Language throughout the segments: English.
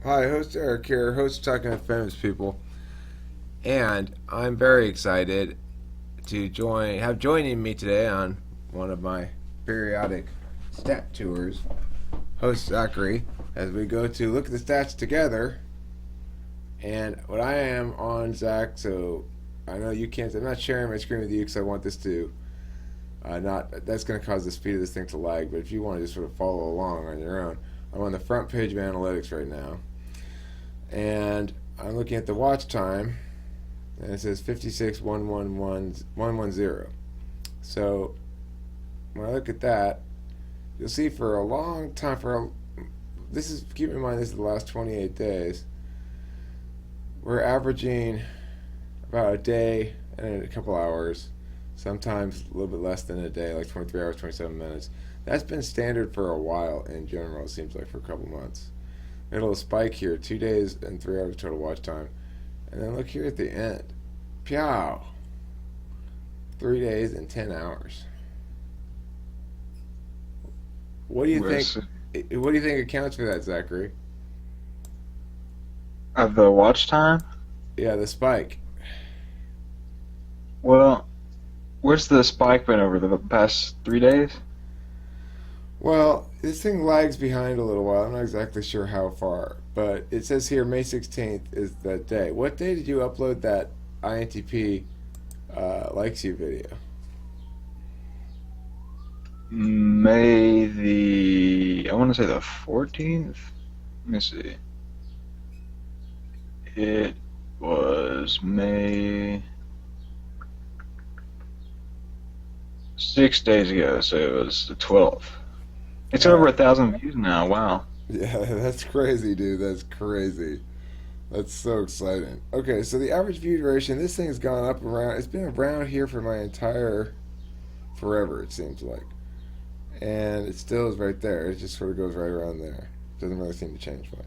Hi, host Eric here, host Talking with Famous People, and I'm very excited to have joining me today on one of my periodic stat tours, host Zachary, as we go to look at the stats together. And what I am on Zach, so I know you can't. I'm not sharing my screen with you because I want this to not. That's going to cause the speed of this thing to lag. But if you want to just sort of follow along on your own, I'm on the front page of analytics right now. And I'm looking at the watch time, and it says 56,111,110. So when I look at that, you'll see for a long time, keep in mind this is the last 28 days, we're averaging about a day and a couple hours, sometimes a little bit less than a day, like 23 hours, 27 minutes. That's been standard for a while in general, it seems like, for a couple months. It'll spike here, 2 days and 3 hours total watch time. And then look here at the end. Pow! 3 days and 10 hours. What do you think? What do you think accounts for that, Zachary? Of the watch time? Yeah, the spike. Well, where's the spike been over the past 3 days? Well, this thing lags behind a little while. I'm not exactly sure how far, but it says here May 16th is that day. What day did you upload that INTP likes you video? I want to say the 14th? Let me see. It was May 6 days ago, so it was the 12th. It's over Uh, 1,000 views now. Wow. yeah, that's crazy, dude. That's crazy. That's so exciting. Okay, so the average view duration, this thing's gone up around, it's been around here for my entire forever, it seems like. And it still is right there. It just sort of goes right around there. Doesn't really seem to change much.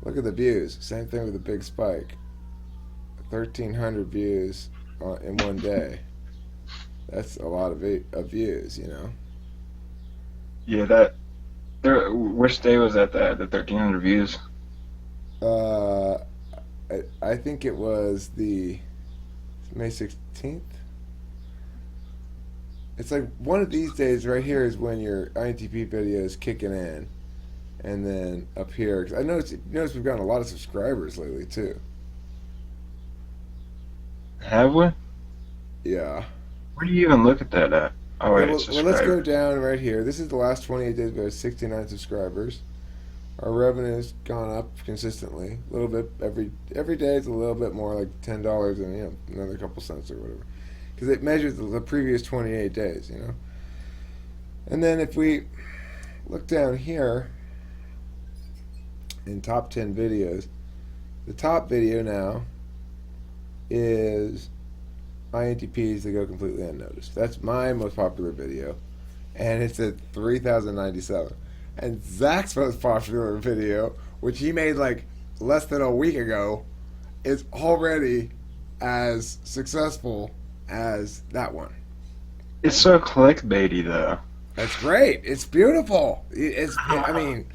Look at the views. Same thing with the big spike. 1,300 views in one day. That's a lot of views, you know. Yeah, which day was that, the 1,300 views? Uh, I think it was the May 16th. It's like one of these days right here is when your INTP video is kicking in. And then up here, 'cause I noticed we've gotten a lot of subscribers lately too. Have we? Yeah. Where do you even look at that at? Oh, Yeah, wait, well, let's go subscribers. down right here. This is the last 28 days. We have 69 subscribers. Our revenue's gone up consistently, a little bit every day. It's a little bit more, like $10, and another couple cents or whatever, because it measures the previous 28 days. And then if we look down here in top 10 videos, the top video now is INTPs that go completely unnoticed. That's my most popular video, and it's at 3,097. And Zach's most popular video, which he made like less than a week ago, is already as successful as that one. It's so clickbaity, though. That's great. It's beautiful. I mean,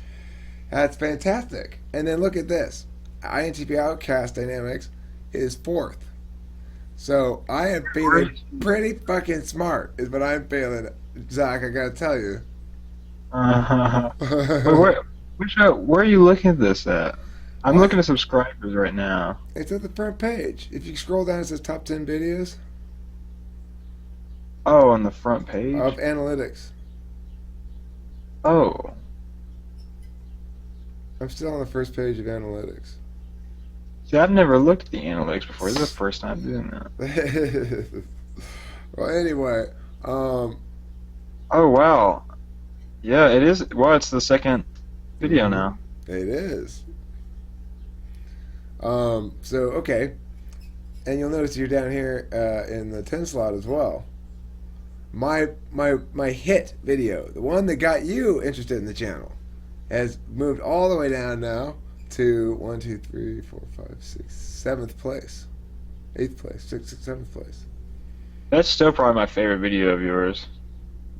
that's fantastic. And then look at this. INTP Outcast Dynamics is fourth. So I am feeling pretty fucking smart, is what I'm feeling, Zach. I gotta tell you. Wait, where are you looking at this at? I'm What? looking at subscribers right now. It's at the front page. If you scroll down, it says top 10 videos Oh, on the front of page? analytics. Oh. I'm still on the first page of analytics. See, I've never looked at the analytics before. This is the first time doing that. Well, anyway, um, Oh, wow. Yeah, it is. Well, it's the second video mhm, now. it is. So okay, and you'll notice you're down here in the 10 slot as well. My hit video, the one that got you interested in the channel, has moved all the way down now to one, two, three, four, five, six, seventh place, eighth place, sixth, seventh place. That's still probably my favorite video of yours.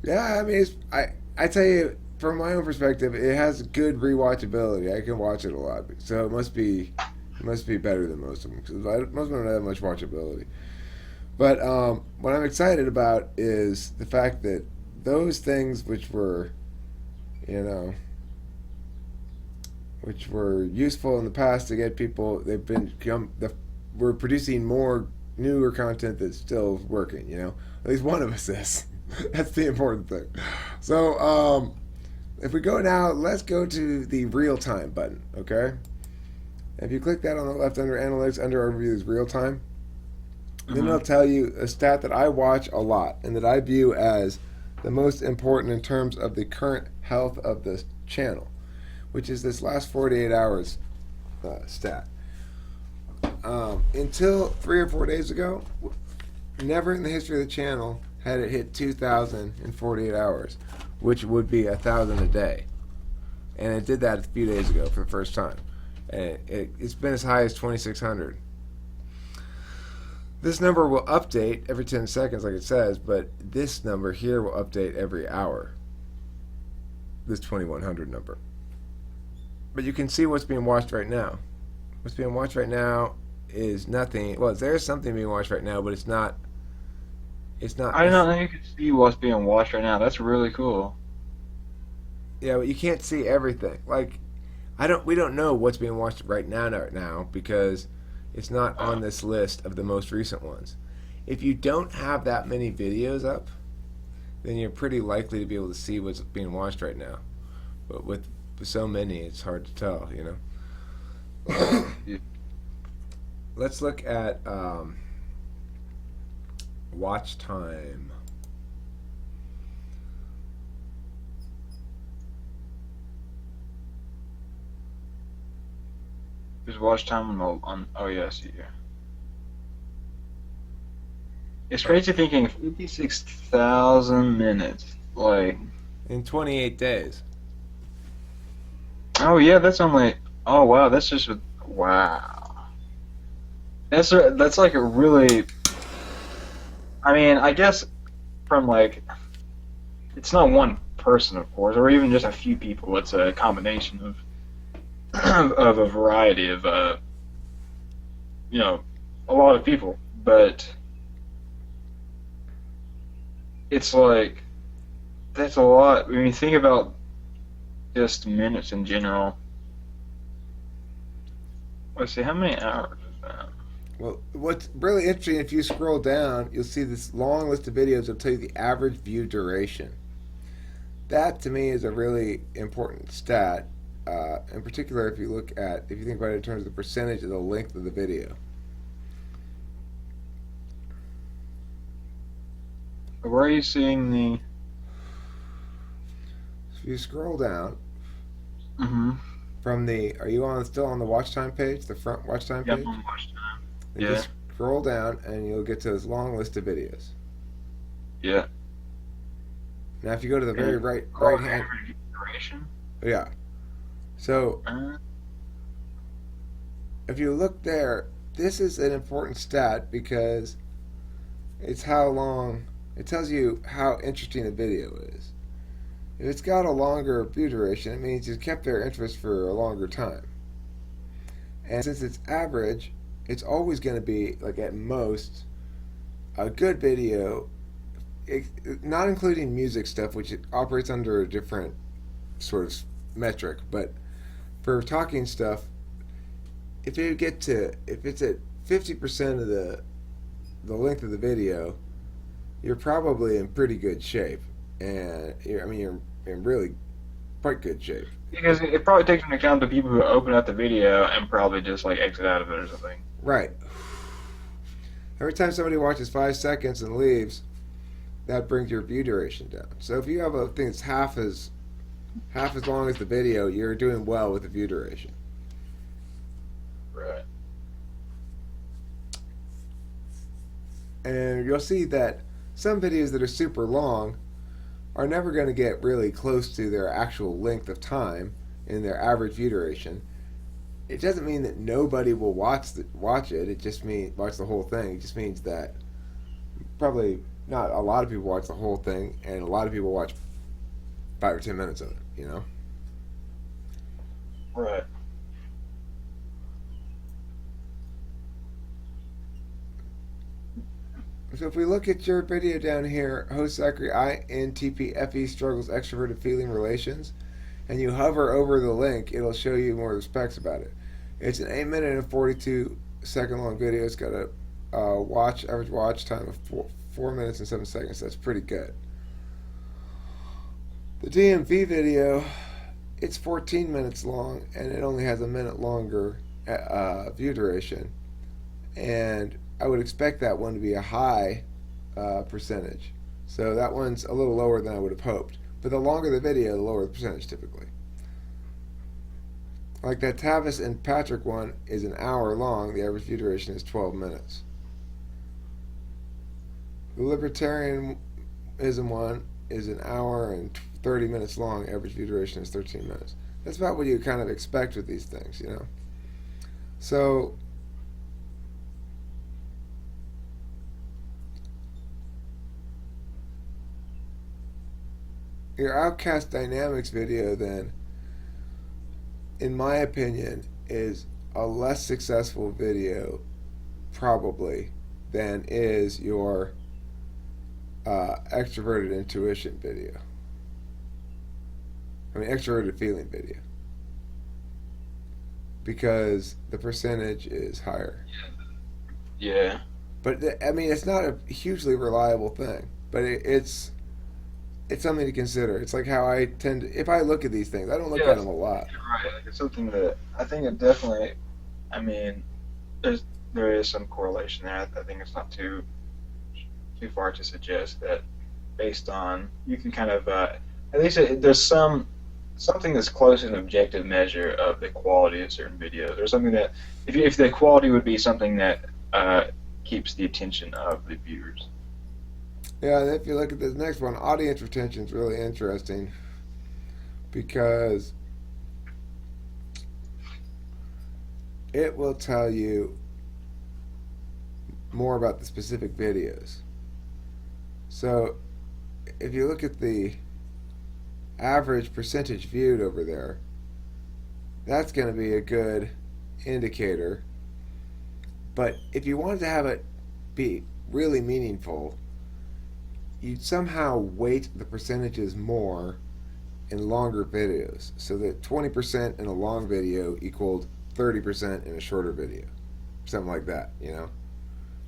Yeah, I mean, I tell you, from my own perspective, it has good rewatchability. I can watch it a lot, so it must be better than most of them because most of them don't have much watchability. But what I'm excited about is the fact that those things which were, you know, which were useful in the past to get people, we're producing more newer content that's still working. At least one of us is. That's the important thing. So if we go now, let's go to the real time button. Okay. If you click that on the left under analytics, under overview is real time. Then it'll tell you a stat that I watch a lot and that I view as the most important in terms of the current health of the channel, which is this last 48 hours stat. Until 3 or 4 days ago, never in the history of the channel had it hit 2,000 in 48 hours, which would be 1,000 a day. And it did that a few days ago for the first time. And it's been as high as 2,600. This number will update every 10 seconds, like it says, but this number here will update every hour. This 2,100 number. But you can see what's being watched right now. What's being watched right now is nothing. Well, there's something being watched right now, but it's not. I did not know you could see what's being watched right now. That's really cool. Yeah, but you can't see everything. Like, we don't know what's being watched right now because it's not on this list of the most recent ones. If you don't have that many videos up, then you're pretty likely to be able to see what's being watched right now. But with so many, it's hard to tell, Let's look at watch time. There's watch time on oh yeah, I see here. It's crazy thinking 56,000 minutes. Like, in 28 days. oh yeah, that's only. Oh wow, that's just wow. That's like a really. I mean, I guess from like, it's not one person, of course, or even just a few people. It's a combination of of a variety of a lot of people, but it's like that's a lot. When you think about just minutes in general. Let's see, how many hours is that? Well, what's really interesting, if you scroll down, you'll see this long list of videos that'll tell you the average view duration. That, to me, is a really important stat. In particular, if you think about it in terms of the percentage of the length of the video. Where are you seeing the? If you scroll down, Mm-hmm. are you still on the watch time page, the front watch time page? Yep, on watch time. And Yeah. just scroll down, and you'll get to this long list of videos. Yeah. Now, if you go to the very right hand, Average duration. yeah. So if you look there, this is an important stat because it's how long. It tells you how interesting the video is. If it's got a longer view duration, it means you've kept their interest for a longer time. And since it's average, it's always going to be, like at most, a good video, not including music stuff, which it operates under a different sort of metric. But for talking stuff, if it's at 50% of the length of the video, you're probably in pretty good shape, and you're in really quite good shape. Because it probably takes into account the people who open up the video and probably just like exit out of it or something. Right. Every time somebody watches 5 seconds and leaves, that brings your view duration down. So if you have a thing that's half as long as the video, you're doing well with the view duration. Right. And you'll see that some videos that are super long are never going to get really close to their actual length of time in their average view duration. It doesn't mean that nobody will watch it. It just means watch the whole thing. It just means that probably not a lot of people watch the whole thing, and a lot of people watch 5 or 10 minutes of it. you know? Right. So if we look at your video down here, host Zachary INTPFE struggles extroverted feeling relations, and you hover over the link, it'll show you more of the specs about it. It's an 8 minute and 42-second long video. It's got a average watch time of 4 minutes and 7 seconds. That's pretty good. The DMV video, it's 14 minutes long, and it only has a minute longer view duration. And I would expect that one to be a high percentage. So that one's a little lower than I would have hoped. But the longer the video, the lower the percentage typically. Like that Tavis and Patrick one is an hour long. The average view duration is 12 minutes. The Libertarianism one is an hour and 30 minutes long. Average view duration is 13 minutes. That's about what you kind of expect with these things, you know. So your Outcast Dynamics video, then, in my opinion, is a less successful video, probably, than is your extroverted intuition video. I mean, extroverted feeling video. Because the percentage is higher. Yeah. But, I mean, it's not a hugely reliable thing. But it's something to consider. It's like how I tend to, if I look at these things, I don't look at them a lot. You're right. Like it's something that I think it definitely. I mean, there is some correlation there. I think it's not too far to suggest that based on you can kind of at least there's something that's close to an objective measure of the quality of certain videos, or something that if the quality would be something that keeps the attention of the viewers. Yeah, and if you look at this next one, audience retention is really interesting because it will tell you more about the specific videos. So if you look at the average percentage viewed over there, that's going to be a good indicator. But if you wanted to have it be really meaningful, you'd somehow weight the percentages more in longer videos, so that 20% in a long video equaled 30% in a shorter video, something like that. You know,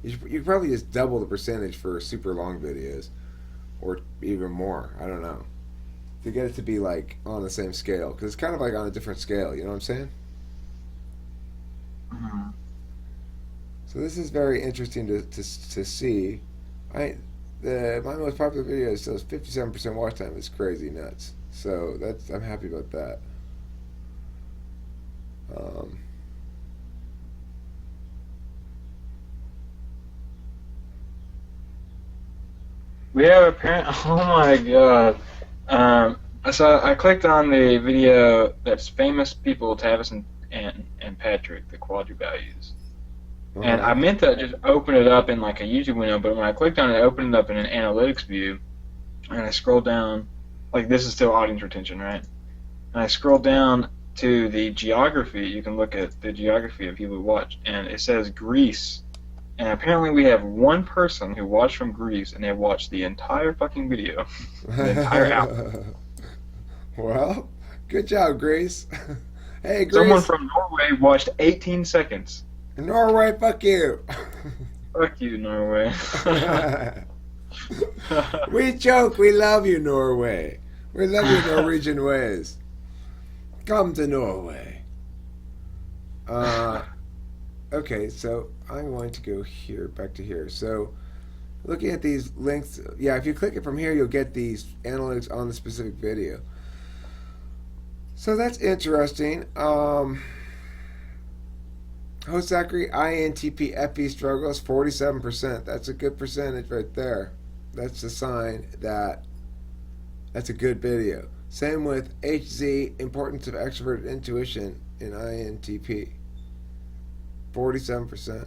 you could probably just double the percentage for super long videos, or even more. I don't know, to get it to be like on the same scale, because it's kind of like on a different scale. You know what I'm saying? Mm-hmm. So this is very interesting to see. My most popular video says 57% watch time is crazy nuts. So I'm happy about that. We have a parent. Oh my god. So I clicked on the video that's famous people, Tavis and Patrick, the quality values. And I meant to just open it up in like a YouTube window, but when I clicked on it, it opened it up in an analytics view. And I scrolled down, like this is still audience retention, right? And I scrolled down to the geography. You can look at the geography of people who watched, and it says Greece. And apparently we have one person who watched from Greece, and they watched the entire fucking video. The entire hour. Well, good job, Greece. Hey, Greece. Someone from Norway watched 18 seconds. Norway, fuck you. Fuck you, Norway. We joke. We love you, Norway. We love your Norwegian ways. Come to Norway. Okay, so I'm going to go here, back to here. So, looking at these links, yeah, if you click it from here, you'll get these analytics on the specific video. So that's interesting. Host Zachary INTPFE struggles 47%. That's a good percentage right there. That's a sign that that's a good video. Same with HZ, importance of extroverted intuition in INTP. 47%.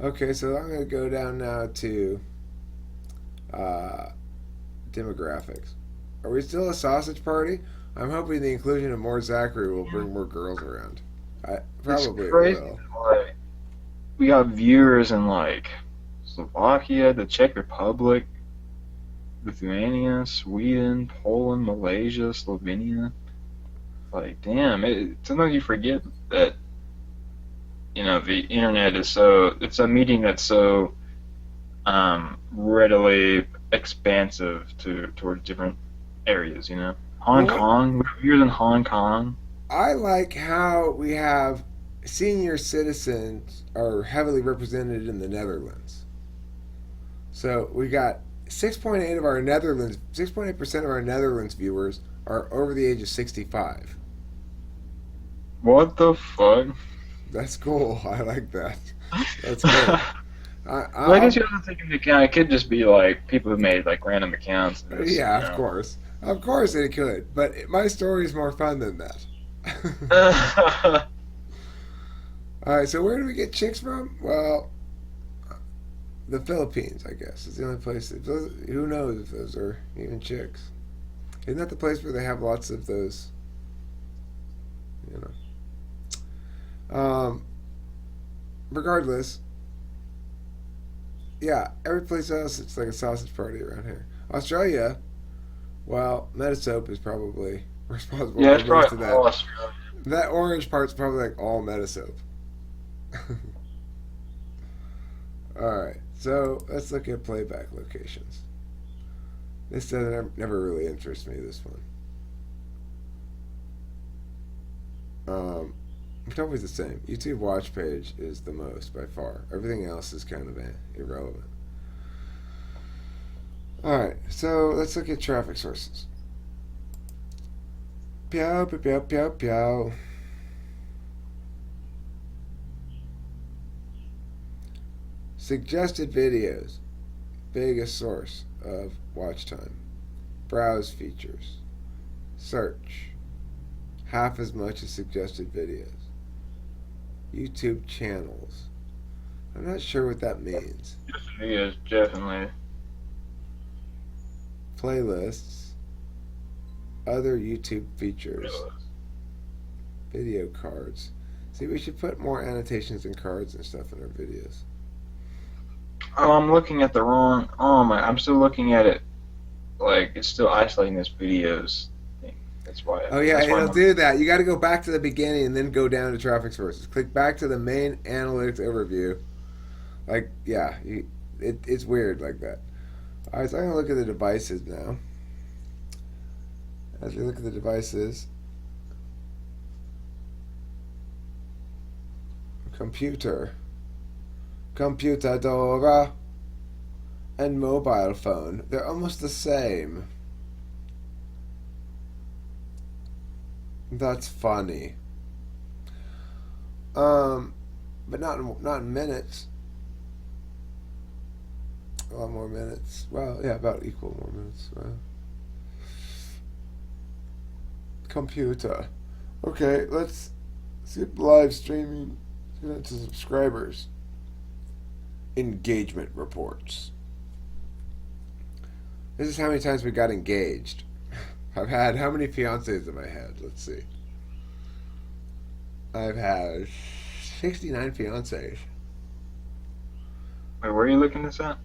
Okay, so I'm going to go down now to uh, demographics. Are we still a sausage party? I'm hoping the inclusion of more Zachary will bring more girls around. It's Probably it crazy. will. Like, we got viewers in like Slovakia, the Czech Republic, Lithuania, Sweden, Poland, Malaysia, Slovenia. Like, damn, sometimes you forget that, the internet is it's a medium that's so readily expansive towards different areas. Hong Well, Kong, we have viewers in Hong Kong. I like how we have senior citizens are heavily represented in the Netherlands. So we got 6.8% of our Netherlands viewers are over the age of 65. What the fuck? That's cool. I like that. That's great. Well, I guess I'll, you have to take into account it could just be like people who made like random accounts and just, yeah, of course. Of course it could. But my story is more fun than that. All right, so where do we get chicks from? Well, the Philippines, I guess, is the only place. Who knows if those are even chicks? Isn't that the place where they have lots of those? You know. Regardless, yeah, every place else it's like a sausage party around here. Australia, well, Metasoap is probably responsible Yeah, for it's most of probably that. all Australia. That orange part's probably like all Metasoap. Alright, so let's look at playback locations. This doesn't never really interests me, this one. It's always the same. YouTube watch page is the most by far. Everything else is kind of irrelevant. Alright, so let's look at traffic sources. Pew, pew, pew, pew, pew. Suggested videos. Biggest source of watch time. Browse features. Search. Half as much as suggested videos. YouTube channels. I'm not sure what that means. Yes, definitely. Playlists. Other YouTube features. Video cards. See, we should put more annotations and cards and stuff in our videos. Oh, I'm looking at the wrong. Oh my! I'm still looking at it. Like it's still isolating this videos thing. That's why. Oh yeah, That's why it'll do that. You got to go back to the beginning and then go down to traffic sources. Click back to the main analytics overview. Like yeah, it's weird like that. All right, so I'm gonna look at the devices now. As we look at the devices, computer, computadora, and mobile phone. They're almost the same. That's funny. But not in minutes. A lot more minutes. Well, yeah, about equal more minutes. Computer. Okay, let's skip live streaming. Let's get into subscribers. Engagement reports. This is how many times we got engaged. I've had, how many fiancés have I had? Let's see. I've had 69 fiancés. Wait, where are you looking this at?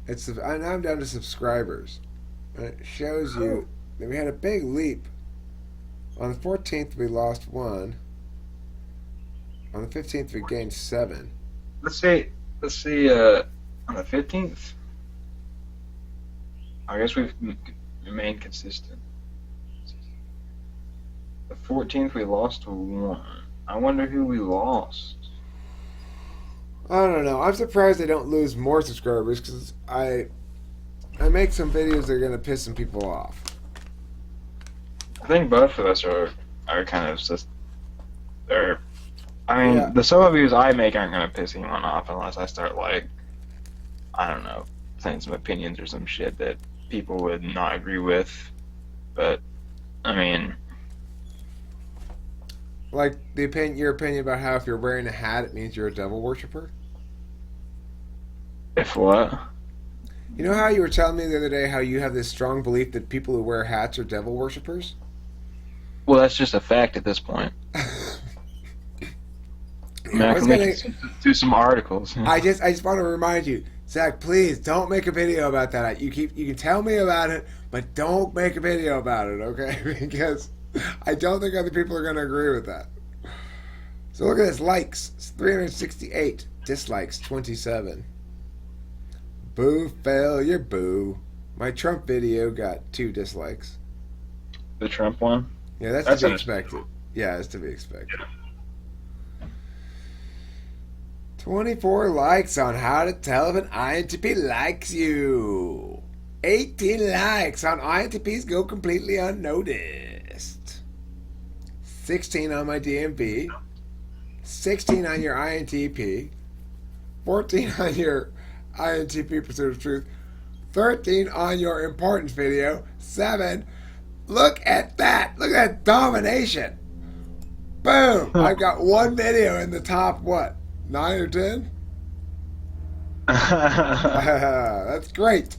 Now I'm down to subscribers. And it shows you that we had a big leap. On the 14th, we lost 1. On the 15th, we gained 7. Let's see. On the 15th. I guess we've remained consistent. The 14th, we lost 1. I wonder who we lost. I don't know. I'm surprised they don't lose more subscribers because I make some videos that are going to piss some people off. I think both of us are kind of just. I mean, Yeah. the solo views I make aren't going to piss anyone off unless I start, like, I don't know, saying some opinions or some shit that people would not agree with. But, I mean, Like your opinion about how if you're wearing a hat, it means you're a devil worshiper. if what? You know how you were telling me the other day how you have this strong belief that people who wear hats are devil worshippers? Well, that's just a fact at this point. I mean, I I was can make gonna. it through some articles. I just want to remind you, Zach. Please don't make a video about that. You can tell me about it, but don't make a video about it, okay? Because I don't think other people are gonna agree with that. So look at this: likes 368, dislikes 27. Boo failure, boo. My Trump video got 2 dislikes. The Trump one? Yeah, that's to be expected. Yeah, it's to be expected. 24 likes on how to tell if an INTP likes you. 18 likes on INTPs go completely unnoticed. 16 on my DMV. 16 on your INTP. 14 on your INTP Pursuit of Truth. 13 on your importance video. 7. Look at that. Look at that domination. Boom. I've got one video in the top, what, 9 or 10? That's great.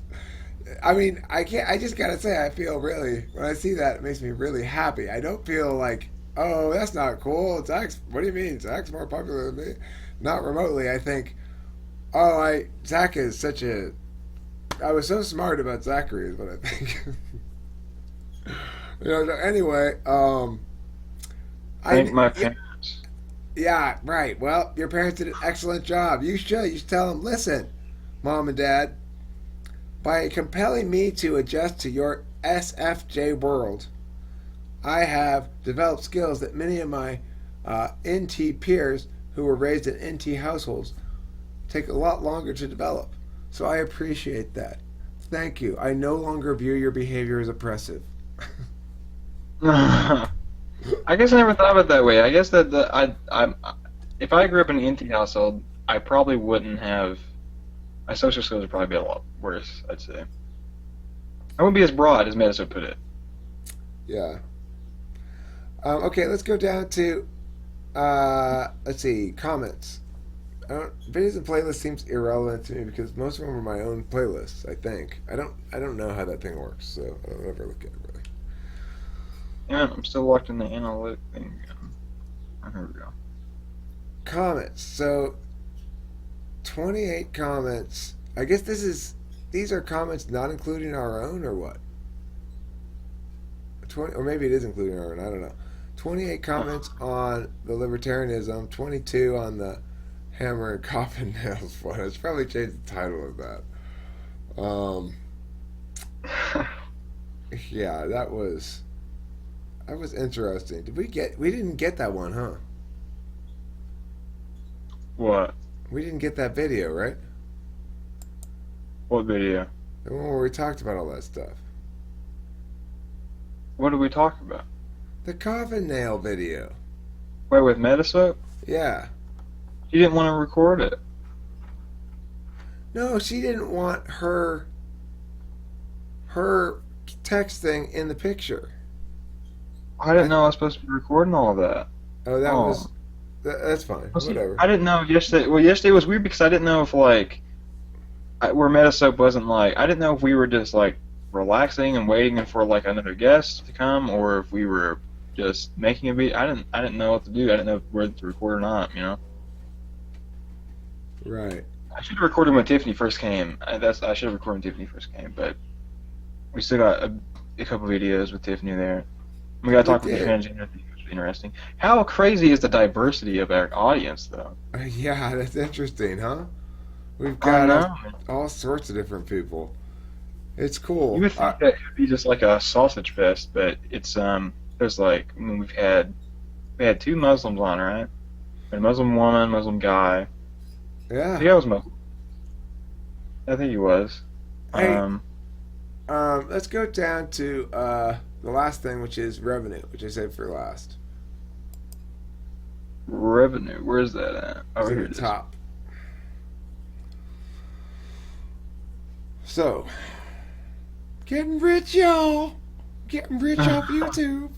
I mean, I just gotta say, I feel really, when I see that, it makes me really happy. I don't feel like, oh, that's not cool. What do you mean? Zach's more popular than me? Not remotely. I think, oh, Zach is such a, I was so smart about Zachary is what I think. Anyway, Thank my parents. yeah, right. Well, your parents did an excellent job. You should tell them, listen, Mom and Dad, by compelling me to adjust to your SFJ world, I have developed skills that many of my NT peers who were raised in NT households take a lot longer to develop. So I appreciate that. Thank you. I no longer view your behavior as oppressive. I guess I never thought of it that way. I guess that if I grew up in an NT household, I probably wouldn't have. My social skills would probably be a lot worse, I'd say. I wouldn't be as broad as Madison put it. Yeah. Okay, let's go down to, let's see, comments. Videos and playlists seems irrelevant to me because most of them are my own playlists, I think. I don't know how that thing works, so I don't ever look at it really. Yeah, I'm still locked in the analytic thing. Oh, here we go. Comments. So 28 comments. I guess these are comments not including our own or what? 20, or maybe it is including our own, I don't know. 28 comments on the libertarianism, 22 on the hammer and coffin nails one. I should probably change the title of that. Yeah, that was interesting. We didn't get that one, huh? What? We didn't get that video, right? What video? The one where we talked about all that stuff. What did we talk about? The coffin nail video. Wait, with Metasoap? Yeah. She didn't want to record it. No, she didn't want her text thing in the picture. I didn't know I was supposed to be recording all of that. Oh, that's fine. Well, see, Whatever. I didn't know yesterday. Well, yesterday was weird because I didn't know if where Metasoap wasn't like. I didn't know if we were just like relaxing and waiting for like another guest to come, or if we were just making a video. I didn't know what to do. I didn't know whether to record or not. You know. Right. I should have recorded when Tiffany first came. I should have recorded when Tiffany first came, but we still got a couple videos with Tiffany there. We got to talk with the transgender thing, which was interesting. How crazy is the diversity of our audience, though? Yeah, that's interesting, huh? We've got all sorts of different people. It's cool. You would think that it would be just like a sausage fest, but it's there's like we had 2 Muslims on, right? A Muslim woman, Muslim guy. Yeah. The guy was Muslim. I think he was. Hey, let's go down to the last thing, which is revenue, which I saved for last. Revenue. Where's that at? Oh, It's here at it the is. top. So, getting rich, y'all. Getting rich off YouTube.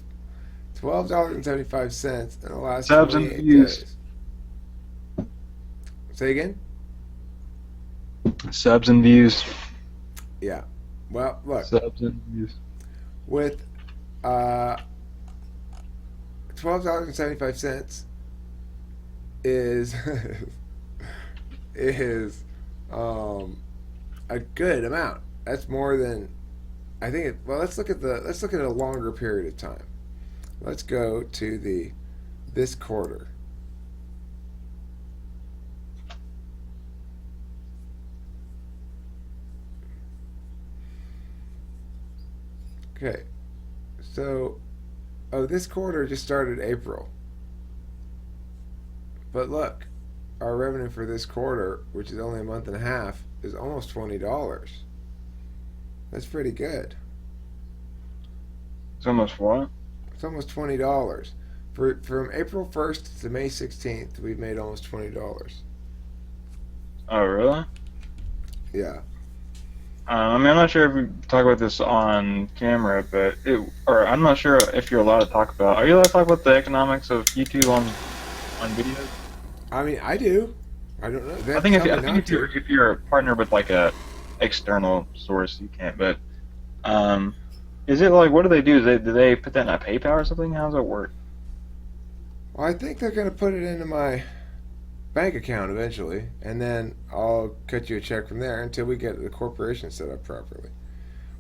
$12.75 in the last Subs and 28 views. days. Say again? Subs and views. Yeah. Well, look, Subs and views. with uh, $12.75 is is um, a good amount. That's more than I think. Well, let's look at a longer period of time. Let's go to the this quarter. Okay, so this quarter just started April, but look, our revenue for this quarter, which is only a month and a half, is almost $20. That's pretty good. It's almost what? It's almost $20. From April 1st to May 16th, we've made almost $20. Oh, really? Yeah. I mean, I'm not sure if we talk about this on camera, but or I'm not sure if you're allowed to talk about. Are you allowed to talk about the economics of YouTube on videos? I mean, I do. I don't know. They I have to think tell me not if you're to. if you're a partner with like a external source, you can't. But um, is it like what do they do? Do they put that in a PayPal or something? How does it work? Well, I think they're going to put it into my bank account eventually, and then I'll cut you a check from there until we get the corporation set up properly.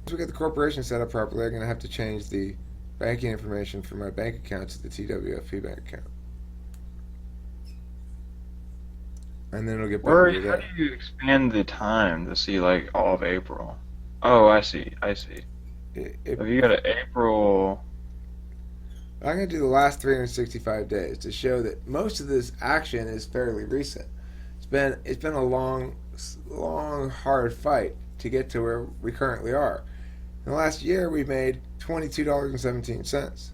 Once we get the corporation set up properly, I'm going to have to change the banking information from my bank account to the TwFP bank account, and then it'll get put into How there. do you expand the time to see like all of April? Oh, I see. I see. It, So you got an April. I'm going to do the last 365 days to show that most of this action is fairly recent. It's been a long, hard fight to get to where we currently are. In the last year, we made $22.17.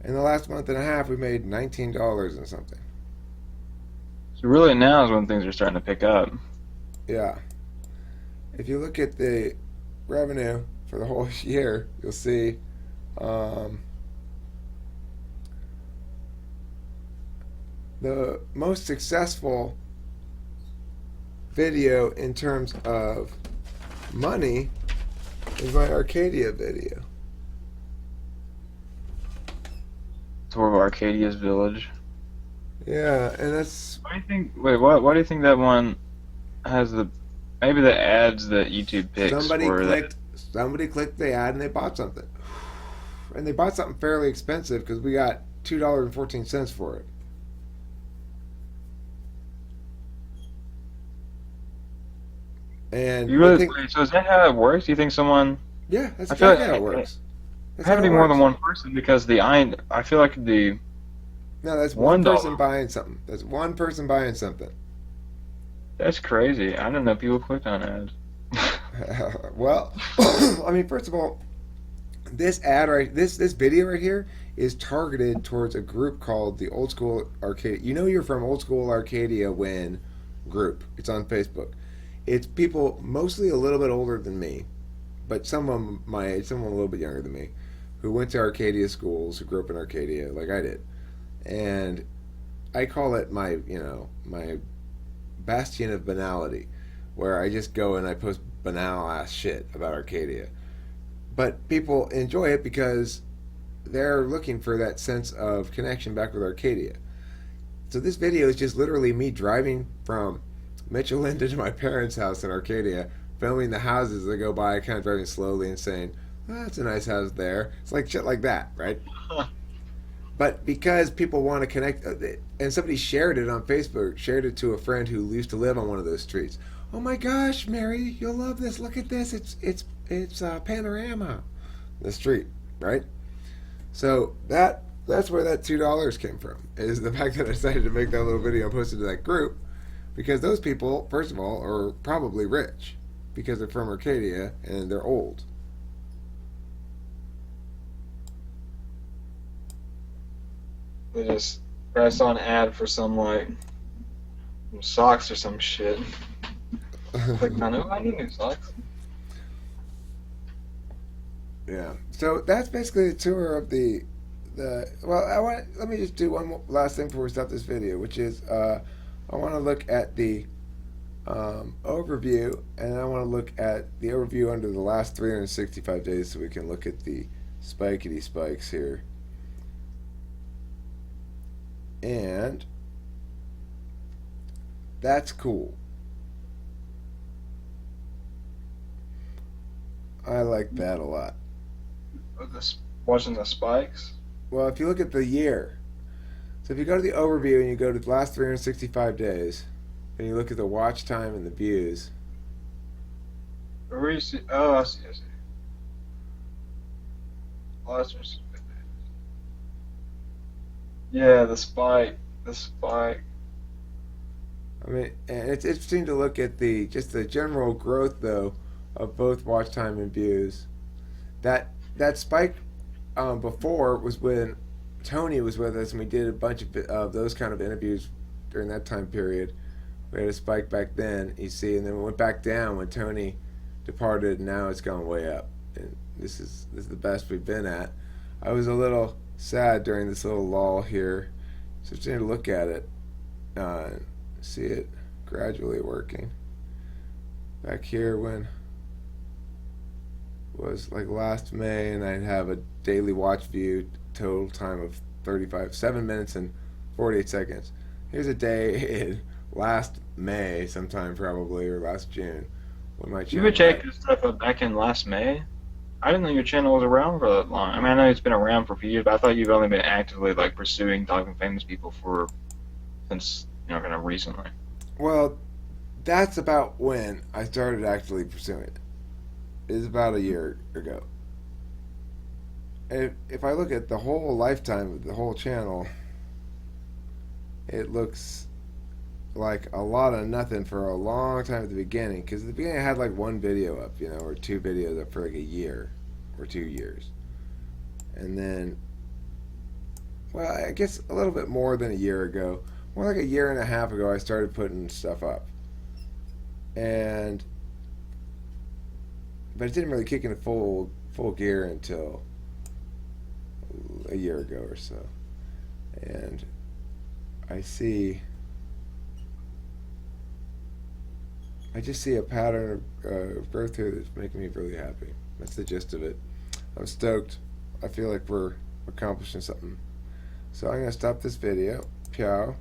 In the last month and a half, we made $19 and something. So really now is when things are starting to pick up. Yeah. If you look at the revenue for the whole year, you'll see um, the most successful video in terms of money is my Arcadia video. Sort of Arcadia's Village. Yeah, and that's Why do you think? Wait, what? Why do you think that one has the maybe the ads that YouTube picks somebody for that? clicked somebody clicked the ad and they bought something. And they bought something fairly expensive because we got $2.14 for it. And You I really? think, Wait, so is that how it works? Do you think someone? yeah, that's I feel exactly how it like works. it That's had how to it be more than works. one person because I feel like the No, that's one person $1. buying something. That's one person buying something. That's crazy. I didn't know people clicked on ads. Well, I mean, first of all, this video right here is targeted towards a group called the Old School Arcadia. You know, you're from Old School Arcadia when group. It's on Facebook. It's people mostly a little bit older than me, but some of them my age, some of them a little bit younger than me, who went to Arcadia schools, who grew up in Arcadia like I did, and I call it my bastion of banality, where I just go and I post banal ass shit about Arcadia. But people enjoy it because they're looking for that sense of connection back with Arcadia. So this video is just literally me driving from Mitchell Linden to my parents' house in Arcadia, filming the houses that go by, kind of driving slowly and saying, oh, "That's a nice house there." It's like shit like that, right? But because people want to connect, and somebody shared it on Facebook, shared it to a friend who used to live on one of those streets. Oh my gosh, Mary, you'll love this. Look at this. It's panorama, the street, right? So that's where that $2 came from. Is the fact that I decided to make that little video and post it to that group, because those people, first of all, are probably rich because they're from Arcadia and they're old. They just press on ad for some like some socks or some shit. Click on it. Oh, I need new socks. Yeah. So that's basically the tour of the. Well, let me just do one last thing before we stop this video, which is I want to look at the overview, and I want to look at the overview under the last 365 days so we can look at the spikety spikes here. And that's cool. I like that a lot. This watching the spikes. Well, if you look at the year, so if you go to the overview and you go to the last 365 days, and you look at the watch time and the views, Where you see? Oh, I see. I see. Oh, that's just. Yeah, the spike. The spike. I mean, and it's interesting to look at the just the general growth though of both watch time and views. That spike before was when Tony was with us and we did a bunch of those kind of interviews during that time period. We had a spike back then, you see, and then we went back down when Tony departed, and now it's gone way up. And this is the best we've been at. I was a little sad during this little lull here, so just need to look at it, see it gradually working. Back here when was like last May, and I'd have a daily watch view total time of 7 minutes and 48 seconds. Here's a day in last May, sometime probably, or last June, when my You channel would check this stuff up back in last May. I didn't know your channel was around for that long. I mean, I know it's been around for a few years, but I thought you've only been actively like pursuing talking famous people for since kind of recently. Well, that's about when I started actually pursuing it. It was about a year ago. If I look at the whole lifetime of the whole channel, it looks like a lot of nothing for a long time at the beginning. Because at the beginning I had like one video up, or two videos up for like a year or 2 years. And then, well, I guess a little bit more than a year ago, more like a year and a half ago, I started putting stuff up. But it didn't really kick into full gear until a year ago or so. And I just see a pattern of growth here that's making me really happy. That's the gist of it. I'm stoked. I feel like we're accomplishing something. So I'm going to stop this video. Ciao.